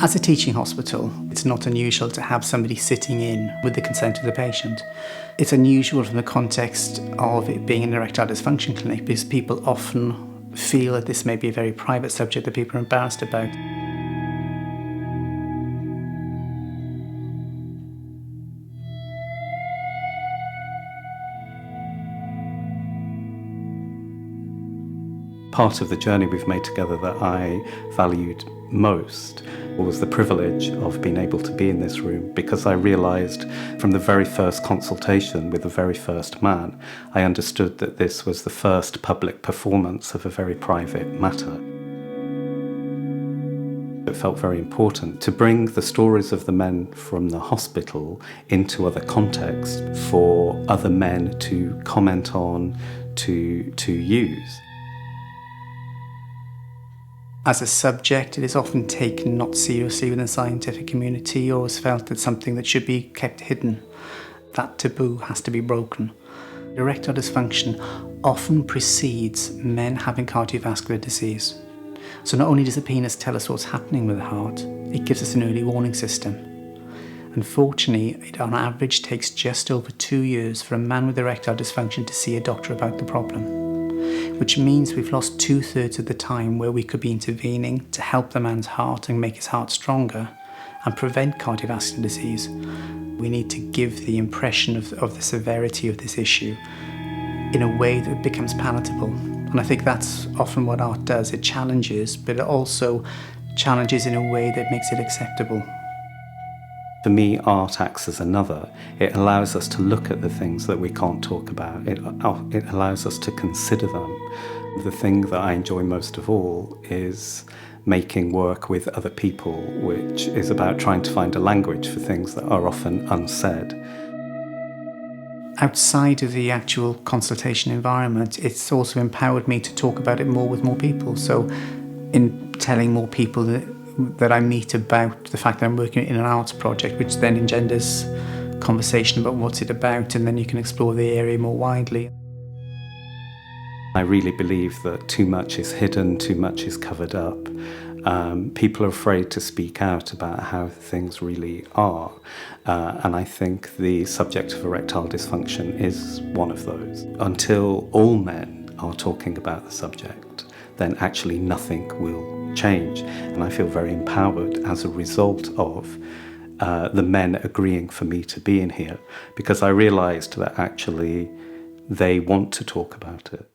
As a teaching hospital, it's not unusual to have somebody sitting in with the consent of the patient. It's unusual from the context of it being an erectile dysfunction clinic because people often feel that this may be a very private subject that people are embarrassed about. Part of the journey we've made together that I valued most was the privilege of being able to be in this room, because I realised from the very first consultation with the very first man, I understood that this was the first public performance of a very private matter. It felt very important to bring the stories of the men from the hospital into other contexts for other men to comment on, to use. As a subject, it is often taken not seriously within the scientific community, or is felt as something that should be kept hidden. That taboo has to be broken. Erectile dysfunction often precedes men having cardiovascular disease. So not only does the penis tell us what's happening with the heart, it gives us an early warning system. Unfortunately, it on average takes just over 2 years for a man with erectile dysfunction to see a doctor about the problem, which means we've lost 2/3 of the time where we could be intervening to help the man's heart and make his heart stronger and prevent cardiovascular disease. We need to give the impression of the severity of this issue in a way that becomes palatable. And I think that's often what art does. It challenges, but it also challenges in a way that makes it acceptable. For me, art acts as another. It allows us to look at the things that we can't talk about. It allows us to consider them. The thing that I enjoy most of all is making work with other people, which is about trying to find a language for things that are often unsaid. Outside of the actual consultation environment, it's also empowered me to talk about it more with more people. So in telling more people that I meet about the fact that I'm working in an arts project, which then engenders conversation about what's it about, and then you can explore the area more widely. I really believe that too much is hidden, too much is covered up. People are afraid to speak out about how things really are. And I think the subject of erectile dysfunction is one of those. Until all men are talking about the subject, then actually nothing will change. And I feel very empowered as a result of the men agreeing for me to be in here, because I realised that actually they want to talk about it.